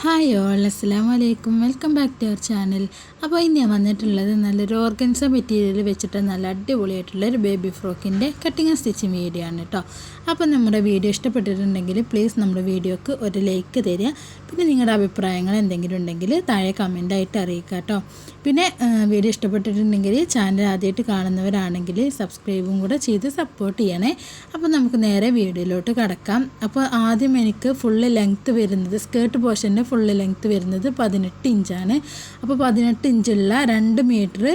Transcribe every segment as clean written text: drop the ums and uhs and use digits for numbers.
Hi all, അസ്സലാമു അലൈക്കും. Welcome back to our channel. അപ്പോൾ ഇന്ന് ഞാൻ വന്നിട്ടുള്ളത് നല്ലൊരു ഓർഗൻസ മെറ്റീരിയൽ വെച്ചിട്ട് നല്ല അടിപൊളിയായിട്ടുള്ളൊരു ബേബി ഫ്രോക്കിൻ്റെ കട്ടിങ് ആൻഡ് സ്റ്റിച്ചിങ് വീഡിയോ ആണ് കേട്ടോ. അപ്പോൾ നമ്മുടെ വീഡിയോ ഇഷ്ടപ്പെട്ടിട്ടുണ്ടെങ്കിൽ പ്ലീസ് നമ്മുടെ വീഡിയോക്ക് ഒരു ലൈക്ക് തരിക. പിന്നെ നിങ്ങളുടെ അഭിപ്രായങ്ങൾ എന്തെങ്കിലും ഉണ്ടെങ്കിൽ താഴെ കമൻ്റായിട്ട് അറിയിക്കുക കേട്ടോ. പിന്നെ വീഡിയോ ഇഷ്ടപ്പെട്ടിട്ടുണ്ടെങ്കിൽ ചാനൽ ആദ്യമായിട്ട് കാണുന്നവരാണെങ്കിൽ സബ്സ്ക്രൈബും കൂടെ ചെയ്ത് സപ്പോർട്ട് ചെയ്യണേ. അപ്പോൾ നമുക്ക് നേരെ വീഡിയോയിലോട്ട് കടക്കാം. അപ്പോൾ ആദ്യം എനിക്ക് ഫുള്ള് ലെങ്ത്ത് വരുന്നത്, സ്കേർട്ട് പോർഷൻ്റെ ഫുള്ള് ലെങ്ത്ത് വരുന്നത് 18 ഇഞ്ചാണ്. അപ്പോൾ 18 ഇഞ്ചുള്ള 2 മീറ്റർ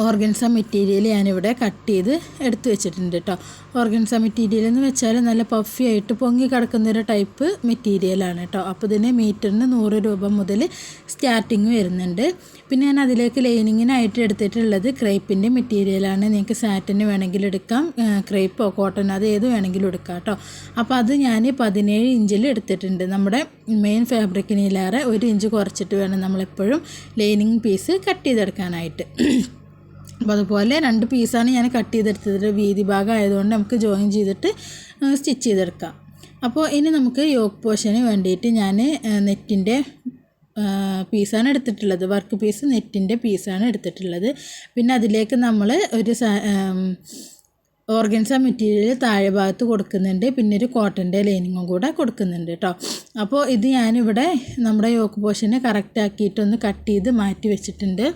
ഓർഗൻസ മെറ്റീരിയൽ ഞാനിവിടെ കട്ട് ചെയ്ത് എടുത്ത് വെച്ചിട്ടുണ്ട് കേട്ടോ. ഓർഗൻസ മെറ്റീരിയൽ എന്ന് വെച്ചാൽ നല്ല പഫി ആയിട്ട് പൊങ്ങി കിടക്കുന്നൊരു ടൈപ്പ് മെറ്റീരിയലാണ് കേട്ടോ. അപ്പോൾ ഇതിന് മീറ്ററിന് 100 രൂപ മുതൽ സ്റ്റാർട്ടിങ് വരുന്നുണ്ട്. പിന്നെ ഞാൻ അതിലേക്ക് ലൈനിങ്ങിനായിട്ട് എടുത്തിട്ടുള്ളത് ക്രേപ്പിൻ്റെ മെറ്റീരിയലാണ്. നിങ്ങൾക്ക് സാറ്റിന് വേണമെങ്കിൽ എടുക്കാം, ക്രേപ്പോ കോട്ടൺ അത് ഏത് വേണമെങ്കിലും എടുക്കാം കേട്ടോ. അപ്പോൾ അത് ഞാൻ 17 ഇഞ്ചിൽ എടുത്തിട്ടുണ്ട്. നമ്മുടെ മെയിൻ ഫാബ്രിക്കിനിലേറെ 1 ഇഞ്ച് കുറച്ചിട്ട് വേണം നമ്മളെപ്പോഴും ലൈനിങ് പീസ് കട്ട് ചെയ്തെടുക്കാനായിട്ട്. അപ്പോൾ അതുപോലെ 2 പീസാണ് ഞാൻ കട്ട് ചെയ്തെടുത്തത്. വീതി ഭാഗം ആയതുകൊണ്ട് നമുക്ക് ജോയിൻ ചെയ്തിട്ട് സ്റ്റിച്ച് ചെയ്തെടുക്കാം. അപ്പോൾ ഇനി നമുക്ക് യോക്ക് പോർഷന് വേണ്ടിയിട്ട് ഞാൻ നെറ്റിൻ്റെ പീസാണ് എടുത്തിട്ടുള്ളത്. വർക്ക് പീസ് നെറ്റിൻ്റെ പീസാണ് എടുത്തിട്ടുള്ളത്. പിന്നെ അതിലേക്ക് നമ്മൾ ഒരു ഓർഗൻസ മെറ്റീരിയൽ താഴെ ഭാഗത്ത് കൊടുക്കുന്നുണ്ട്. പിന്നെ ഒരു കോട്ടൻ്റെ ലൈനിങ്ങും കൂടെ കൊടുക്കുന്നുണ്ട് കേട്ടോ. അപ്പോൾ ഇത് ഞാനിവിടെ നമ്മുടെ യോക്ക് പോർഷന് കറക്റ്റ് ആക്കിയിട്ടൊന്ന് കട്ട് ചെയ്ത് മാറ്റി വെച്ചിട്ടുണ്ട്.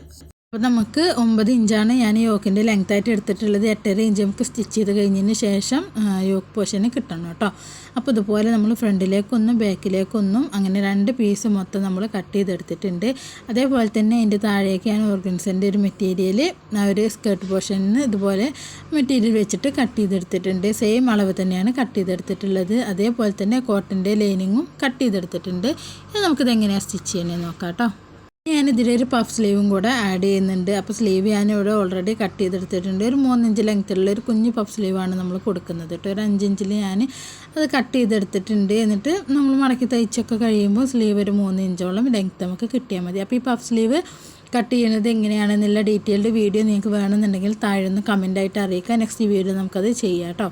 അപ്പോൾ നമുക്ക് 9 ഇഞ്ചാണ് ഞാൻ യോക്കിൻ്റെ ലെങ്ത്തായിട്ട് എടുത്തിട്ടുള്ളത്. 8.5 ഇഞ്ച് നമുക്ക് സ്റ്റിച്ച് ചെയ്ത് കഴിഞ്ഞതിന് ശേഷം യോക്ക് പോർഷന് കിട്ടണം കേട്ടോ. അപ്പോൾ ഇതുപോലെ നമ്മൾ ഫ്രണ്ടിലേക്കൊന്നും ബാക്കിലേക്കൊന്നും അങ്ങനെ 2 പീസ് മൊത്തം നമ്മൾ കട്ട് ചെയ്തെടുത്തിട്ടുണ്ട്. അതേപോലെ തന്നെ അതിൻ്റെ താഴേക്ക് ഞാൻ ഓർഗൻസിൻ്റെ ഒരു മെറ്റീരിയൽ ഒരു സ്കേർട്ട് പോർഷനിൽ ഇതുപോലെ മെറ്റീരിയൽ വെച്ചിട്ട് കട്ട് ചെയ്തെടുത്തിട്ടുണ്ട്. സെയിം അളവ് തന്നെയാണ് കട്ട് ചെയ്തെടുത്തിട്ടുള്ളത്. അതേപോലെ തന്നെ കോട്ടൻ്റെ ലൈനിങ്ങും കട്ട് ചെയ്തെടുത്തിട്ടുണ്ട്. ഇനി നമുക്കിത് എങ്ങനെയാണ് സ്റ്റിച്ച് ചെയ്യുന്നത് നോക്കാം കേട്ടോ. ഞാനിതിലൊരു പഫ് സ്ലീവും കൂടെ ആഡ് ചെയ്യുന്നുണ്ട്. അപ്പോൾ സ്ലീവ് ഞാനിവിടെ ഓൾറെഡി കട്ട് ചെയ്തെടുത്തിട്ടുണ്ട്. ഒരു 3 ഇഞ്ച് ലെങ്ത്തുള്ള ഒരു കുഞ്ഞ് പഫ് സ്ലീവാണ് നമ്മൾ കൊടുക്കുന്നത് കേട്ടോ. ഒരു 5 ഇഞ്ചിൽ ഞാൻ അത് കട്ട് ചെയ്തെടുത്തിട്ടുണ്ട്. എന്നിട്ട് നമ്മൾ മടക്കി തയ്ച്ചൊക്കെ കഴിയുമ്പോൾ സ്ലീവ് ഒരു 3 ഇഞ്ചോളം ലെങ്ത്ത് നമുക്ക് കിട്ടിയാൽ മതി. അപ്പോൾ ഈ പഫ് സ്ലീവ് കട്ട് ചെയ്യുന്നത് എങ്ങനെയാണെന്നുള്ള ഡീറ്റെയിൽഡ് വീഡിയോ നിങ്ങൾക്ക് വേണമെന്നുണ്ടെങ്കിൽ താഴെ ഒന്ന് കമൻ്റായിട്ട് അറിയിക്കുക. നെക്സ്റ്റ് വീഡിയോ നമുക്കത് ചെയ്യാം കേട്ടോ.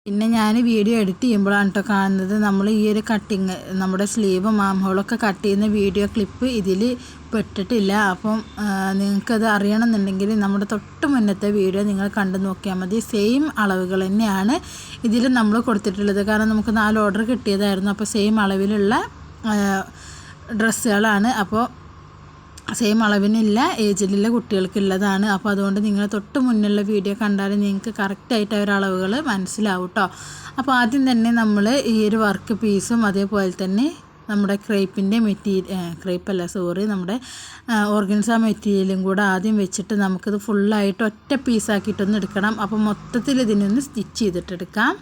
പിന്നെ ഞാൻ വീഡിയോ എഡിറ്റ് ചെയ്യുമ്പോഴാണ് കേട്ടോ കാണുന്നത് നമ്മൾ ഈ ഒരു കട്ടിങ്, നമ്മുടെ സ്ലീവും ആം ഹോളൊക്കെ കട്ട് ചെയ്യുന്ന വീഡിയോ ക്ലിപ്പ് ഇതിൽ പെട്ടിട്ടില്ല. അപ്പം നിങ്ങൾക്കത് അറിയണമെന്നുണ്ടെങ്കിൽ നമ്മുടെ തൊട്ട് മുന്നത്തെ വീഡിയോ നിങ്ങൾ കണ്ടു നോക്കിയാൽ മതി. സെയിം അളവുകൾ തന്നെയാണ് ഇതിൽ നമ്മൾ കൊടുത്തിട്ടുള്ളത്. കാരണം നമുക്ക് 4 ഓർഡർ കിട്ടിയതായിരുന്നു. അപ്പോൾ സെയിം അളവിലുള്ള ഡ്രസ്സുകളാണ്. അപ്പോൾ സെയിം അളവിനുള്ള ഏജിലുള്ള കുട്ടികൾക്കുള്ളതാണ്. അപ്പോൾ അതുകൊണ്ട് നിങ്ങൾ തൊട്ട് മുന്നുള്ള വീഡിയോ കണ്ടാൽ നിങ്ങൾക്ക് കറക്റ്റായിട്ട് ഒരു അളവുകൾ മനസ്സിലാവും കേട്ടോ. അപ്പോൾ ആദ്യം തന്നെ നമ്മൾ ഈ ഒരു വർക്ക് പീസും അതേപോലെ തന്നെ നമ്മുടെ ക്രേപ്പിൻ്റെ നമ്മുടെ ഓർഗൻസ മെറ്റീരിയലും കൂടെ ആദ്യം വെച്ചിട്ട് നമുക്കിത് ഫുള്ളായിട്ട് ഒറ്റ പീസാക്കിയിട്ടൊന്ന് എടുക്കണം. അപ്പോൾ മൊത്തത്തിൽ ഇതിനൊന്ന് സ്റ്റിച്ച് ചെയ്തിട്ടെടുക്കാം.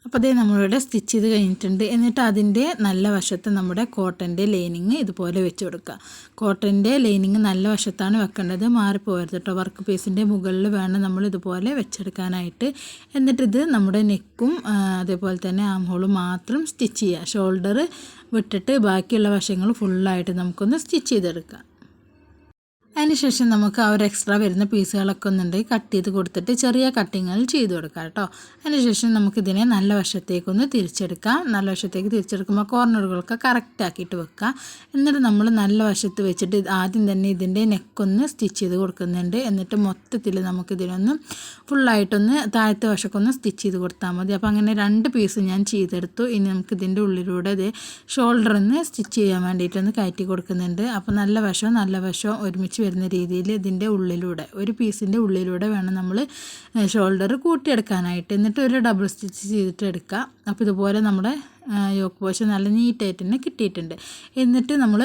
അപ്പോൾ അതേ നമ്മളിവിടെ സ്റ്റിച്ച് ചെയ്ത് കഴിഞ്ഞിട്ടുണ്ട്. എന്നിട്ട് അതിൻ്റെ നല്ല വശത്ത് നമ്മുടെ കോട്ടൻ്റെ ലൈനിങ് ഇതുപോലെ വെച്ച് കൊടുക്കുക. കോട്ടൻ്റെ ലൈനിങ് നല്ല വശത്താണ് വെക്കേണ്ടത്, മാറിപ്പോകരുത് കേട്ടോ. വർക്ക് പീസിൻ്റെ മുകളിൽ വേണം നമ്മൾ ഇതുപോലെ വെച്ചെടുക്കാനായിട്ട്. എന്നിട്ടിത് നമ്മുടെ നെക്കും അതേപോലെ തന്നെ ആം ഹോളും മാത്രം സ്റ്റിച്ച് ചെയ്യുക. ഷോൾഡർ വിട്ടിട്ട് ബാക്കിയുള്ള വശങ്ങൾ ഫുള്ളായിട്ട് നമുക്കൊന്ന് സ്റ്റിച്ച് ചെയ്തെടുക്കാം. അതിനുശേഷം നമുക്ക് ആ ഒരു എക്സ്ട്രാ വരുന്ന പീസുകളൊക്കെ ഒന്നുണ്ടെങ്കിൽ കട്ട് ചെയ്ത് കൊടുത്തിട്ട് ചെറിയ കട്ടിങ്ങൾ ചെയ്ത് കൊടുക്കാം കേട്ടോ. അതിനുശേഷം നമുക്കിതിനെ നല്ല വശത്തേക്കൊന്ന് തിരിച്ചെടുക്കാം. നല്ല വശത്തേക്ക് തിരിച്ചെടുക്കുമ്പോൾ കോർണറുകളൊക്കെ കറക്റ്റ് ആക്കിയിട്ട് വെക്കുക. എന്നിട്ട് നമ്മൾ നല്ല വശത്ത് വെച്ചിട്ട് ആദ്യം തന്നെ ഇതിൻ്റെ നെക്കൊന്ന് സ്റ്റിച്ച് ചെയ്ത് കൊടുക്കുന്നുണ്ട്. എന്നിട്ട് മൊത്തത്തിൽ നമുക്കിതിനൊന്ന് ഫുള്ളായിട്ടൊന്ന് താഴത്തെ വശമൊക്കെ സ്റ്റിച്ച് ചെയ്ത് കൊടുത്താൽ മതി. അപ്പോൾ അങ്ങനെ 2 പീസ് ഞാൻ ചെയ്തെടുത്തു. ഇനി നമുക്കിതിൻ്റെ ഉള്ളിലൂടെ ഇത് ഷോൾഡറിന്ന് സ്റ്റിച്ച് ചെയ്യാൻ വേണ്ടിയിട്ടൊന്ന് കയറ്റി കൊടുക്കുന്നുണ്ട്. അപ്പോൾ നല്ല വശവും ഒരുമിച്ച് വരുന്ന രീതിയിൽ ഇതിൻ്റെ ഉള്ളിലൂടെ ഒരു പീസിൻ്റെ ഉള്ളിലൂടെ വേണം നമ്മൾ ഷോൾഡർ കൂട്ടിയെടുക്കാനായിട്ട്. എന്നിട്ട് ഒരു ഡബിൾ സ്റ്റിച്ച് ചെയ്തിട്ട് എടുക്കുക. അപ്പോൾ ഇതുപോലെ നമ്മുടെ യോക്ക് പോർഷൻ നല്ല നീറ്റായിട്ട് തന്നെ കിട്ടിയിട്ടുണ്ട്. എന്നിട്ട് നമ്മൾ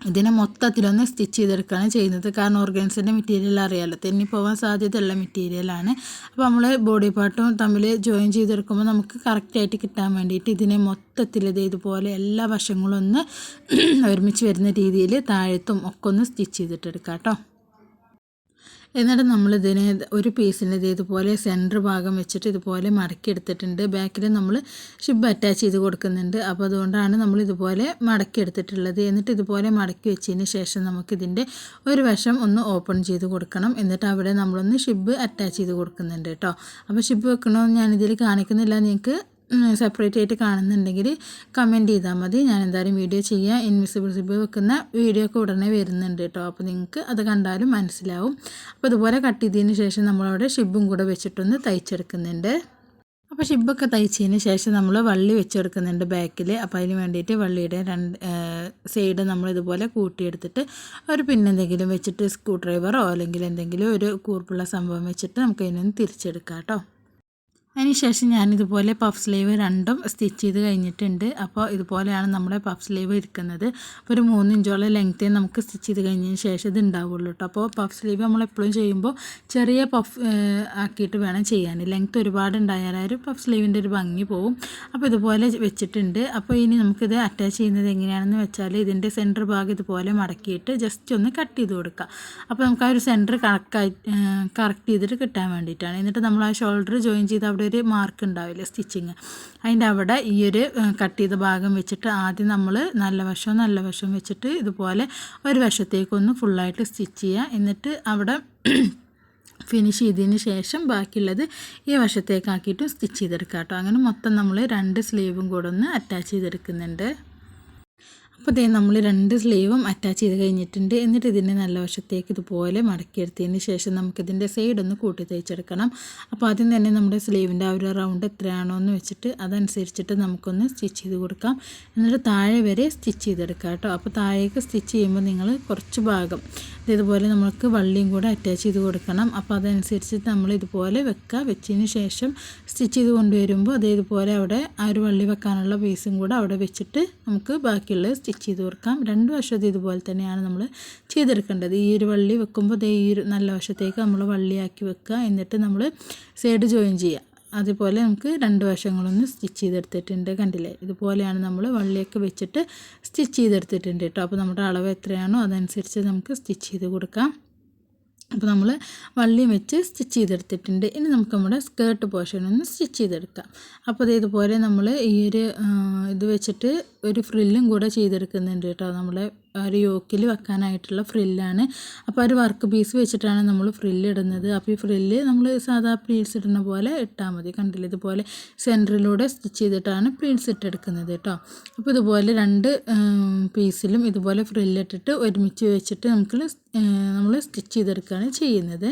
ഇതിനെ മൊത്തത്തിലൊന്ന് സ്റ്റിച്ച് ചെയ്തെടുക്കുകയാണ് ചെയ്യുന്നത്. കാരണം ഓർഗൻസിൻ്റെ മെറ്റീരിയൽ അറിയാമല്ലോ, തെന്നിപ്പോവാൻ സാധ്യതയുള്ള മെറ്റീരിയലാണ്. അപ്പോൾ നമ്മൾ ബോഡി പാർട്ടും തമ്മിൽ ജോയിൻ ചെയ്തെടുക്കുമ്പോൾ നമുക്ക് കറക്റ്റായിട്ട് കിട്ടാൻ വേണ്ടിയിട്ട് ഇതിനെ മൊത്തത്തിൽ ഇതുപോലെ എല്ലാ വശങ്ങളും ഒന്ന് ഒരുമിച്ച് വരുന്ന രീതിയിൽ താഴത്തും ഒക്കെ ഒന്ന് സ്റ്റിച്ച് ചെയ്തിട്ടെടുക്കാം കേട്ടോ. എന്നിട്ട് നമ്മളിതിനെ ഒരു പീസിന് ഇതുപോലെ സെൻറ്റർ ഭാഗം വെച്ചിട്ട് ഇതുപോലെ മടക്കി എടുത്തിട്ടുണ്ട്. ബാക്കിൽ നമ്മൾ ഷിബ് അറ്റാച്ച് ചെയ്ത് കൊടുക്കുന്നുണ്ട്. അപ്പോൾ അതുകൊണ്ടാണ് നമ്മൾ ഇതുപോലെ മടക്കി എടുത്തിട്ടുള്ളത്. എന്നിട്ട് ഇതുപോലെ മടക്കി വെച്ചതിന് ശേഷം നമുക്കിതിൻ്റെ ഒരു വശം ഒന്ന് ഓപ്പൺ ചെയ്ത് കൊടുക്കണം. എന്നിട്ട് അവിടെ നമ്മളൊന്ന് ഷിബ് അറ്റാച്ച് ചെയ്ത് കൊടുക്കുന്നുണ്ട് കേട്ടോ. അപ്പോൾ ഷിബ് വെക്കണമെന്ന് ഞാനിതിൽ കാണിക്കുന്നില്ല, നിങ്ങൾക്ക് സെപ്പറേറ്റ് ആയിട്ട് കാണുന്നുണ്ടെങ്കിൽ കമൻറ്റ് ചെയ്താൽ മതി. ഞാൻ എന്തായാലും വീഡിയോ ചെയ്യാം. ഇൻവിസിബിൾ സിബ് വെക്കുന്ന വീഡിയോ ഒക്കെ ഉടനെ വരുന്നുണ്ട് കേട്ടോ. അപ്പോൾ നിങ്ങൾക്ക് അത് കണ്ടാലും മനസ്സിലാവും. അപ്പോൾ ഇതുപോലെ കട്ട് ചെയ്തതിന് ശേഷം നമ്മളവിടെ ഷിബും കൂടെ വെച്ചിട്ടൊന്ന് തയ്ച്ചെടുക്കുന്നുണ്ട്. അപ്പോൾ ഷിബൊക്കെ തയ്ച്ചതിന് ശേഷം നമ്മൾ വള്ളി വെച്ചെടുക്കുന്നുണ്ട് ബാക്കിൽ. അപ്പോൾ അതിന് വേണ്ടിയിട്ട് വള്ളിയുടെ സൈഡ് നമ്മൾ ഇതുപോലെ കൂട്ടിയെടുത്തിട്ട് ഒരു പിന്നെന്തെങ്കിലും വെച്ചിട്ട് സ്ക്രൂ ഡ്രൈവറോ അല്ലെങ്കിൽ എന്തെങ്കിലും ഒരു കൂർപ്പുള്ള സംഭവം വെച്ചിട്ട് നമുക്ക് അതിനൊന്ന് തിരിച്ചെടുക്കാം കേട്ടോ. അതിനുശേഷം ഞാനിതുപോലെ പഫ് സ്ലീവ് രണ്ടും സ്റ്റിച്ച് ചെയ്ത് കഴിഞ്ഞിട്ടുണ്ട്. അപ്പോൾ ഇതുപോലെയാണ് നമ്മുടെ പഫ് സ്ലീവ് ഇരിക്കുന്നത്. അപ്പോൾ ഒരു 3 ഇഞ്ചോളം ലെങ്ത്തേ നമുക്ക് സ്റ്റിച്ച് ചെയ്ത് കഴിഞ്ഞതിന് ശേഷം ഇത് ഉണ്ടാവുള്ളൂ കേട്ടോ. അപ്പോൾ പഫ് സ്ലീവ് നമ്മളെപ്പോഴും ചെയ്യുമ്പോൾ ചെറിയ പഫ് ആക്കിയിട്ട് വേണം ചെയ്യാൻ. ലെങ്ത്ത് ഒരുപാട് ഉണ്ടായാലും പഫ് സ്ലീവിൻ്റെ ഒരു ഭംഗി പോവും. അപ്പോൾ ഇതുപോലെ വെച്ചിട്ടുണ്ട്. അപ്പോൾ ഇനി നമുക്കിത് അറ്റാച്ച് ചെയ്യുന്നത് എങ്ങനെയാണെന്ന് വെച്ചാൽ ഇതിൻ്റെ സെൻറ്റർ ഭാഗം ഇതുപോലെ മടക്കിയിട്ട് ജസ്റ്റ് ഒന്ന് കട്ട് ചെയ്ത് കൊടുക്കുക. അപ്പോൾ നമുക്ക് ആ ഒരു സെൻറ്റർ കറക്റ്റ് ചെയ്തിട്ട് കിട്ടാൻ വേണ്ടിയിട്ടാണ്. എന്നിട്ട് നമ്മൾ ആ ഷോൾഡർ ജോയിൻ ചെയ്ത് അവിടെ ഒരു മാർക്ക് ഉണ്ടാവില്ലേ സ്റ്റിച്ചിങ്, അതിൻ്റെ അവിടെ ഈ ഒരു കട്ട് ചെയ്ത ഭാഗം വെച്ചിട്ട് ആദ്യം നമ്മൾ നല്ല വശം വെച്ചിട്ട് ഇതുപോലെ ഒരു വശത്തേക്കൊന്ന് ഫുള്ളായിട്ട് സ്റ്റിച്ച് ചെയ്യുക. എന്നിട്ട് അവിടെ ഫിനിഷ് ചെയ്തതിന് ശേഷം ബാക്കിയുള്ളത് ഈ വശത്തേക്കാക്കിയിട്ടും സ്റ്റിച്ച് ചെയ്തെടുക്കുക കേട്ടോ. അങ്ങനെ മൊത്തം നമ്മൾ 2 സ്ലീവും കൂടെ ഒന്ന് അറ്റാച്ച് ചെയ്തെടുക്കുന്നുണ്ട്. അപ്പോൾ ഇതേ നമ്മൾ 2 സ്ലീവും അറ്റാച്ച് ചെയ്ത് കഴിഞ്ഞിട്ടുണ്ട്. എന്നിട്ട് ഇതിൻ്റെ നല്ല വശത്തേക്ക് ഇതുപോലെ മടക്കിയെടുത്തതിന് ശേഷം നമുക്കിതിൻ്റെ സൈഡൊന്ന് കൂട്ടി തയ്ച്ചെടുക്കണം. അപ്പോൾ ആദ്യം തന്നെ നമ്മുടെ സ്ലീവിൻ്റെ ആ ഒരു റൗണ്ട് എത്രയാണോ എന്ന് വെച്ചിട്ട് അതനുസരിച്ചിട്ട് നമുക്കൊന്ന് സ്റ്റിച്ച് ചെയ്ത് കൊടുക്കാം. എന്നിട്ട് താഴെ വരെ സ്റ്റിച്ച് ചെയ്തെടുക്കാം കേട്ടോ. അപ്പോൾ താഴേക്ക് സ്റ്റിച്ച് ചെയ്യുമ്പോൾ നിങ്ങൾ കുറച്ച് ഭാഗം ഇതുപോലെ നമുക്ക് വള്ളിയും കൂടെ അറ്റാച്ച് ചെയ്ത് കൊടുക്കണം. അപ്പോൾ അതനുസരിച്ചിട്ട് നമ്മൾ ഇതുപോലെ വെച്ചതിന് ശേഷം സ്റ്റിച്ച് ചെയ്ത് കൊണ്ടുവരുമ്പോൾ അതേപോലെ അവിടെ ആ ഒരു വള്ളി വെക്കാനുള്ള പീസും കൂടെ അവിടെ വെച്ചിട്ട് നമുക്ക് ബാക്കിയുള്ളത് സ്റ്റിച്ച് ചെയ്ത് കൊടുക്കാം. 2 വശത്തും ഇതുപോലെ തന്നെയാണ് നമ്മൾ ചെയ്തെടുക്കേണ്ടത്. ഈ ഒരു വള്ളി വെക്കുമ്പോൾ ഈ ഒരു നല്ല വശത്തേക്ക് നമ്മൾ വള്ളിയാക്കി വെക്കുക. എന്നിട്ട് നമ്മൾ സൈഡ് ജോയിൻ ചെയ്യുക. അതുപോലെ നമുക്ക് 2 വശങ്ങളൊന്ന് സ്റ്റിച്ച് ചെയ്തെടുത്തിട്ടുണ്ട്. കണ്ടില്ലേ, ഇതുപോലെയാണ് നമ്മൾ വള്ളിയൊക്കെ വെച്ചിട്ട് സ്റ്റിച്ച് ചെയ്തെടുത്തിട്ടുണ്ട് കേട്ടോ. അപ്പോൾ നമ്മുടെ അളവ് എത്രയാണോ അതനുസരിച്ച് നമുക്ക് സ്റ്റിച്ച് ചെയ്ത് കൊടുക്കാം. അപ്പോൾ നമ്മൾ വള്ളിയും വെച്ച് സ്റ്റിച്ച് ചെയ്തെടുത്തിട്ടുണ്ട്. ഇനി നമുക്ക് നമ്മുടെ സ്കേർട്ട് പോർഷൻ ഒന്ന് സ്റ്റിച്ച് ചെയ്തെടുക്കാം. അപ്പോൾ ഇതുപോലെ നമ്മൾ ഈ ഒരു ഇത് വെച്ചിട്ട് ഒരു ഫ്രില്ലും കൂടെ ചെയ്തെടുക്കുന്നുണ്ട് കേട്ടോ. നമ്മളെ ഒരു യോക്കിൽ വെക്കാനായിട്ടുള്ള ഫ്രില്ലാണ്. അപ്പോൾ ഒരു വർക്ക് പീസ് വെച്ചിട്ടാണ് നമ്മൾ ഫ്രില്ല് ഇടുന്നത്. അപ്പോൾ ഈ ഫ്രില്ല് നമ്മൾ സാധാ പ്ലീറ്റ്സ് ഇടുന്ന പോലെ ഇട്ടാൽ മതി. കണ്ടില്ല, ഇതുപോലെ സെൻറ്ററിലൂടെ സ്റ്റിച്ച് ചെയ്തിട്ടാണ് പ്ലീറ്റ്സ് ഇട്ടെടുക്കുന്നത് കേട്ടോ. അപ്പോൾ ഇതുപോലെ 2 പീസിലും ഇതുപോലെ ഫ്രില്ലിട്ടിട്ട് ഒരുമിച്ച് വെച്ചിട്ട് നമ്മൾ സ്റ്റിച്ച് ചെയ്തെടുക്കുകയാണ് ചെയ്യുന്നത്.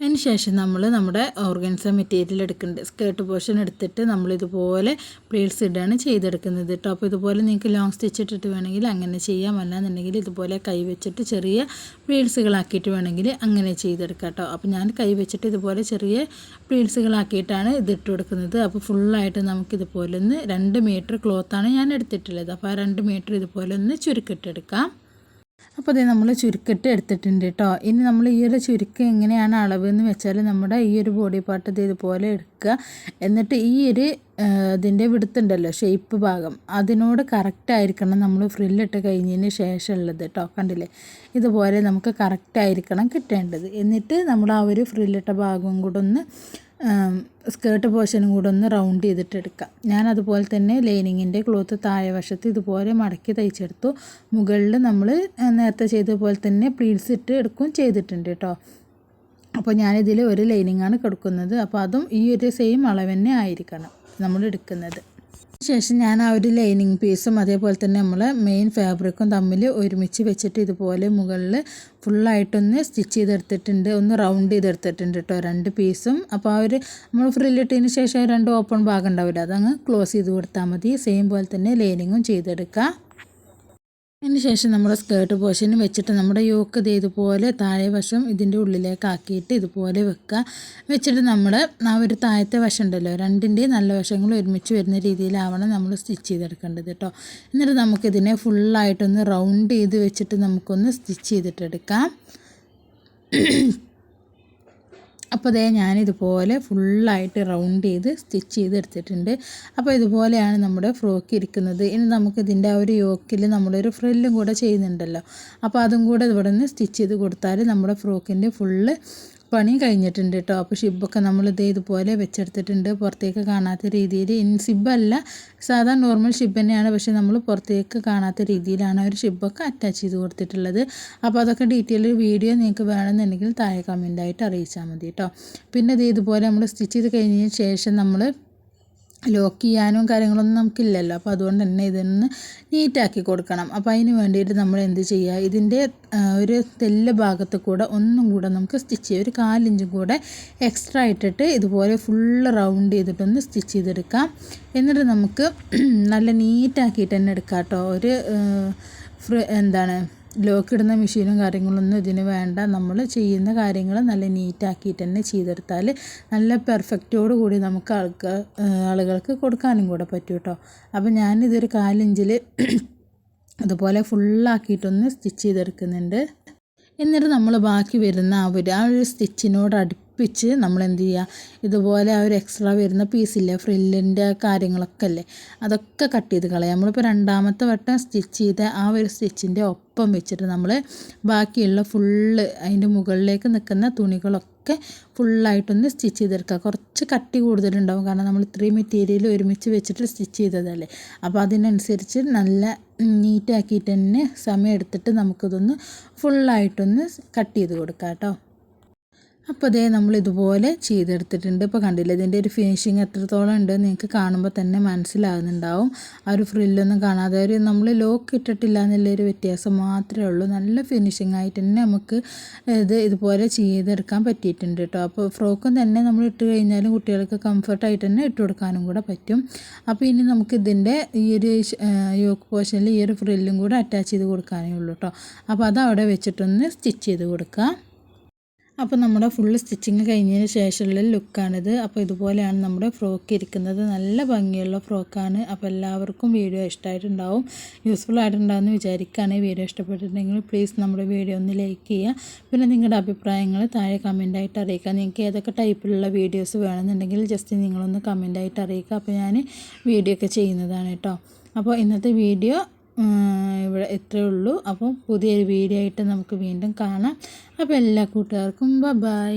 അതിന് ശേഷം നമ്മൾ നമ്മുടെ ഓർഗൻസ മെറ്റീരിയൽ എടുക്കുന്നുണ്ട്. സ്കേർട്ട് പോർഷൻ എടുത്തിട്ട് നമ്മളിതുപോലെ പ്ലീറ്റ്സ് ഇടാണ് ചെയ്തെടുക്കുന്നത് കേട്ടോ. അപ്പോൾ ഇതുപോലെ നിങ്ങൾക്ക് ലോങ് സ്റ്റിച്ച് ഇട്ടിട്ട് വേണമെങ്കിൽ അങ്ങനെ ചെയ്യാം. അല്ലാന്നുണ്ടെങ്കിൽ ഇതുപോലെ കൈ വെച്ചിട്ട് ചെറിയ പ്ലീറ്റ്സുകളാക്കിയിട്ട് വേണമെങ്കിൽ അങ്ങനെ ചെയ്തെടുക്കാം കേട്ടോ. അപ്പോൾ ഞാൻ കൈ വെച്ചിട്ട് ഇതുപോലെ ചെറിയ പ്ലീറ്റ്സുകളാക്കിയിട്ടാണ് ഇതിട്ട് കൊടുക്കുന്നത്. അപ്പോൾ ഫുള്ളായിട്ട് നമുക്കിതുപോലെ ഒന്ന് 2 മീറ്റർ ക്ലോത്താണ് ഞാൻ എടുത്തിട്ടുള്ളത്. അപ്പോൾ ആ 2 മീറ്റർ ഇതുപോലെ ഒന്ന് ചുരുക്കിട്ടെടുക്കാം. അപ്പോൾ ഇത് നമ്മൾ ചുരുക്കിട്ട് എടുത്തിട്ടുണ്ട് കേട്ടോ. ഇനി നമ്മൾ ഈ ഒരു ചുരുക്കം എങ്ങനെയാണ് അളവ് എന്ന് വെച്ചാൽ നമ്മുടെ ഈ ഒരു ബോഡി പാർട്ട് ഇതുപോലെ എടുക്കുക. എന്നിട്ട് ഈ ഒരു ഇതിൻ്റെ വിടുത്തുണ്ടല്ലോ, ഷേപ്പ് ഭാഗം, അതിനോട് കറക്റ്റായിരിക്കണം നമ്മൾ ഫ്രില്ലിട്ട് കഴിഞ്ഞതിന് ശേഷമുള്ളത് കേട്ടോ. കണ്ടില്ലേ, ഇതുപോലെ നമുക്ക് കറക്റ്റായിരിക്കണം കിട്ടേണ്ടത്. എന്നിട്ട് നമ്മൾ ആ ഒരു ഫ്രില്ലിട്ട ഭാഗവും കൂടെ ഒന്ന് സ്കേർട്ട് പോർഷനും കൂടെ ഒന്ന് റൗണ്ട് ചെയ്തിട്ട് എടുക്കാം. ഞാൻ അതുപോലെ തന്നെ ലൈനിങ്ങിൻ്റെ ക്ലോത്ത് താഴെ വശത്ത് ഇതുപോലെ മടക്കി തയ്ച്ചെടുത്തു. മുകളിൽ നമ്മൾ നേരത്തെ ചെയ്ത പോലെ തന്നെ പ്ലീറ്റ്സ് ഇട്ട് എടുക്കുകയും ചെയ്തിട്ടുണ്ട് കേട്ടോ. അപ്പോൾ ഞാനിതിൽ ഒരു ലൈനിങ്ങാണ് കൊടുക്കുന്നത്. അപ്പോൾ അതും ഈ ഒരു സെയിം അളവ് തന്നെ ആയിരിക്കണം നമ്മൾ എടുക്കുന്നത്. ശേഷം ഞാൻ ആ ഒരു ലൈനിങ് പീസും അതേപോലെ തന്നെ നമ്മൾ മെയിൻ ഫാബ്രിക്കും തമ്മിൽ ഒരുമിച്ച് വെച്ചിട്ട് ഇതുപോലെ മുകളിൽ ഫുള്ളായിട്ടൊന്ന് സ്റ്റിച്ച് ചെയ്തെടുത്തിട്ടുണ്ട്. ഒന്ന് റൗണ്ട് ചെയ്തെടുത്തിട്ടുണ്ട് കേട്ടോ 2 പീസും. അപ്പോൾ ആ ഒരു നമ്മൾ ഫ്രില്ലിട്ടതിന് ശേഷം 2 ഓപ്പൺ ഭാഗം ഉണ്ടാവില്ല, അതങ്ങ് ക്ലോസ് ചെയ്ത് കൊടുത്താൽ മതി. സെയിം പോലെ തന്നെ ലൈനിങ്ങും ചെയ്തെടുക്കുക. അതിന് ശേഷം നമ്മൾ സ്കേർട്ട് പോർഷന് വെച്ചിട്ട് നമ്മുടെ യോക്ക് ഇതുപോലെ താഴെ വശം ഇതിൻ്റെ ഉള്ളിലേക്ക് ആക്കിയിട്ട് ഇതുപോലെ വെച്ചിട്ട് നമ്മുടെ ആ ഒരു താഴത്തെ വശം ഉണ്ടല്ലോ, 2ൻ്റെ നല്ല വശങ്ങൾ ഒരുമിച്ച് വരുന്ന രീതിയിലാവണം നമ്മൾ സ്റ്റിച്ച് ചെയ്തെടുക്കേണ്ടത് കേട്ടോ. എന്നിട്ട് നമുക്കിതിനെ ഫുള്ളായിട്ടൊന്ന് റൗണ്ട് ചെയ്ത് വെച്ചിട്ട് നമുക്കൊന്ന് സ്റ്റിച്ച് ചെയ്തിട്ടെടുക്കാം. അപ്പോൾ അതേ ഞാനിതുപോലെ ഫുള്ളായിട്ട് റൗണ്ട് ചെയ്ത് സ്റ്റിച്ച് ചെയ്തെടുത്തിട്ടുണ്ട്. അപ്പോൾ ഇതുപോലെയാണ് നമ്മുടെ ഫ്രോക്ക് ഇരിക്കുന്നത്. ഇനി നമുക്കിതിൻ്റെ ആ ഒരു യോക്കിൽ നമ്മളൊരു ഫ്രില്ലും കൂടെ ചെയ്യുന്നുണ്ടല്ലോ, അപ്പോൾ അതും കൂടെ ഇവിടെ നിന്ന് സ്റ്റിച്ച് ചെയ്ത് കൊടുത്താൽ നമ്മുടെ ഫ്രോക്കിൻ്റെ ഫുള്ള് പണി കഴിഞ്ഞിട്ടുണ്ട് കേട്ടോ. അപ്പോൾ ഷിബൊക്കെ ഇതുപോലെ വെച്ചെടുത്തിട്ടുണ്ട്, പുറത്തേക്ക് കാണാത്ത രീതിയിൽ. സിബല്ല, സാധാ നോർമൽ ഷിബ് തന്നെയാണ്, പക്ഷേ നമ്മൾ പുറത്തേക്ക് കാണാത്ത രീതിയിലാണ് ഒരു ഷിബൊക്കെ അറ്റാച്ച് ചെയ്ത് കൊടുത്തിട്ടുള്ളത്. അപ്പോൾ അതൊക്കെ ഡീറ്റെയിൽ വീഡിയോ നിങ്ങൾക്ക് വേണമെന്നുണ്ടെങ്കിൽ താഴെ കമൻറ്റായിട്ട് അറിയിച്ചാൽ മതി കേട്ടോ. പിന്നെ ഇതുപോലെ നമ്മൾ സ്റ്റിച്ച് ചെയ്ത് കഴിഞ്ഞതിന് ശേഷം നമ്മൾ ലോക്ക് ചെയ്യാനും കാര്യങ്ങളൊന്നും നമുക്കില്ലല്ലോ. അപ്പോൾ അതുകൊണ്ട് തന്നെ ഇതൊന്ന് നീറ്റാക്കി കൊടുക്കണം. അപ്പോൾ അതിന് വേണ്ടിയിട്ട് നമ്മൾ എന്ത് ചെയ്യുക, ഇതിൻ്റെ ഒരു തെല്ല് ഭാഗത്ത് കൂടെ ഒന്നും കൂടെ നമുക്ക് സ്റ്റിച്ച് ചെയ്യാം. ഒരു 1/4 ഇഞ്ചും കൂടെ എക്സ്ട്രാ ഇട്ടിട്ട് ഇതുപോലെ ഫുള്ള് റൗണ്ട് ചെയ്തിട്ടൊന്ന് സ്റ്റിച്ച് ചെയ്തെടുക്കാം. എന്നിട്ട് നമുക്ക് നല്ല നീറ്റാക്കിയിട്ട് തന്നെ എടുക്കാം കേട്ടോ. ഒരു ലോക്ക് ഇടുന്ന മെഷീനും കാര്യങ്ങളൊന്നും ഇതിന് വേണ്ട. നമ്മൾ ചെയ്യുന്ന കാര്യങ്ങൾ നല്ല നീറ്റാക്കിയിട്ട് തന്നെ ചെയ്തെടുത്താൽ നല്ല പെർഫെക്റ്റോട് കൂടി നമുക്ക് ആളുകൾക്ക് കൊടുക്കാനും കൂടെ പറ്റും കേട്ടോ. അപ്പോൾ ഞാനിതൊരു 1/4 ഇഞ്ചിൽ അതുപോലെ ഫുള്ളാക്കിയിട്ടൊന്ന് സ്റ്റിച്ച് ചെയ്തെടുക്കുന്നുണ്ട്. എന്നിട്ട് നമ്മൾ ബാക്കി വരുന്ന ആ ഒരു സ്റ്റിച്ചിനോട് അടുപ്പിച്ച് നമ്മൾ എന്ത് ചെയ്യുക, ഇതുപോലെ ആ ഒരു എക്സ്ട്രാ വരുന്ന പീസില്ലേ, ഫ്രില്ലിൻ്റെ കാര്യങ്ങളൊക്കെ അല്ലേ, അതൊക്കെ കട്ട് ചെയ്ത് കളയാം. നമ്മളിപ്പോൾ 2ാമത്തെ വട്ടം സ്റ്റിച്ച് ചെയ്ത ആ ഒരു സ്റ്റിച്ചിൻ്റെ ഒപ്പം വെച്ചിട്ട് നമ്മൾ ബാക്കിയുള്ള ഫുള്ള് അതിൻ്റെ മുകളിലേക്ക് നിൽക്കുന്ന തുണികളൊക്കെ ഫുള്ളായിട്ടൊന്ന് സ്റ്റിച്ച് ചെയ്തെടുക്കുക. കുറച്ച് കട്ടി കൂടുതലുണ്ടാവും, കാരണം നമ്മൾ ഇത്രയും മെറ്റീരിയൽ ഒരുമിച്ച് വെച്ചിട്ട് സ്റ്റിച്ച് ചെയ്തതല്ലേ. അപ്പോൾ അതിനനുസരിച്ച് നല്ല നീറ്റാക്കിയിട്ട് തന്നെ സമയം എടുത്തിട്ട് നമുക്കിതൊന്ന് ഫുള്ളായിട്ടൊന്ന് കട്ട് ചെയ്ത് കൊടുക്കാം കേട്ടോ. അപ്പോൾ അതേ നമ്മൾ ഇതുപോലെ ചെയ്തെടുത്തിട്ടുണ്ട്. ഇപ്പോൾ കണ്ടില്ലേ, ഇതിൻ്റെ ഒരു ഫിനിഷിങ് എത്രത്തോളം ഉണ്ട് നിങ്ങൾക്ക് കാണുമ്പോൾ തന്നെ മനസ്സിലാകുന്നുണ്ടാവും. ആ ഒരു ഫ്രില്ലൊന്നും കാണാതെ നമ്മൾ ലോക്ക് ഇട്ടിട്ടില്ല എന്നുള്ളൊരു വ്യത്യാസം മാത്രമേ ഉള്ളൂ. നല്ല ഫിനിഷിങ് ആയിട്ട് തന്നെ നമുക്ക് ഇതുപോലെ ചെയ്തെടുക്കാൻ പറ്റിയിട്ടുണ്ട് കേട്ടോ. അപ്പോൾ ഫ്രോക്കും തന്നെ നമ്മൾ ഇട്ട് കഴിഞ്ഞാലും കുട്ടികൾക്ക് കംഫർട്ടായിട്ട് തന്നെ ഇട്ട് കൊടുക്കാനും കൂടെ പറ്റും. അപ്പോൾ ഇനി നമുക്ക് ഇതിൻ്റെ ഈ ഒരു യോക്ക് പോർഷനിൽ ഈ ഒരു ഫ്രില്ലും കൂടെ അറ്റാച്ച് ചെയ്ത് കൊടുക്കാനേ ഉള്ളൂ കേട്ടോ. അപ്പോൾ അത് അവിടെ വെച്ചിട്ടൊന്ന് സ്റ്റിച്ച് ചെയ്ത് കൊടുക്കാം. അപ്പോൾ നമ്മുടെ ഫുള്ള് സ്റ്റിച്ചിങ് കഴിഞ്ഞതിന് ശേഷമുള്ള ലുക്കാണിത്. അപ്പോൾ ഇതുപോലെയാണ് നമ്മുടെ ഫ്രോക്ക് ഇരിക്കുന്നത്. നല്ല ഭംഗിയുള്ള ഫ്രോക്കാണ്. അപ്പോൾ എല്ലാവർക്കും വീഡിയോ ഇഷ്ടമായിട്ടുണ്ടാവും, യൂസ്ഫുൾ ആയിട്ടുണ്ടാവുമെന്ന് വിചാരിക്കുകയാണ്. വീഡിയോ ഇഷ്ടപ്പെട്ടിട്ടുണ്ടെങ്കിൽ പ്ലീസ് നമ്മുടെ വീഡിയോ ഒന്ന് ലൈക്ക് ചെയ്യുക. പിന്നെ നിങ്ങളുടെ അഭിപ്രായങ്ങൾ താഴെ കമൻറ്റായിട്ട് അറിയിക്കുക. നിങ്ങൾക്ക് ഏതൊക്കെ ടൈപ്പിലുള്ള വീഡിയോസ് വേണമെന്നുണ്ടെങ്കിൽ ജസ്റ്റ് നിങ്ങളൊന്ന് കമൻറ്റായിട്ട് അറിയിക്കുക. അപ്പോൾ ഞാൻ വീഡിയോ ഒക്കെ ചെയ്യുന്നതാണ് കേട്ടോ. അപ്പോൾ ഇന്നത്തെ വീഡിയോ ഇവിടെ ഇത്രയേ ഉള്ളൂ. അപ്പോൾ പുതിയൊരു വീഡിയോ ആയിട്ട് നമുക്ക് വീണ്ടും കാണാം. അപ്പോൾ എല്ലാ കൂട്ടുകാർക്കും ബൈ.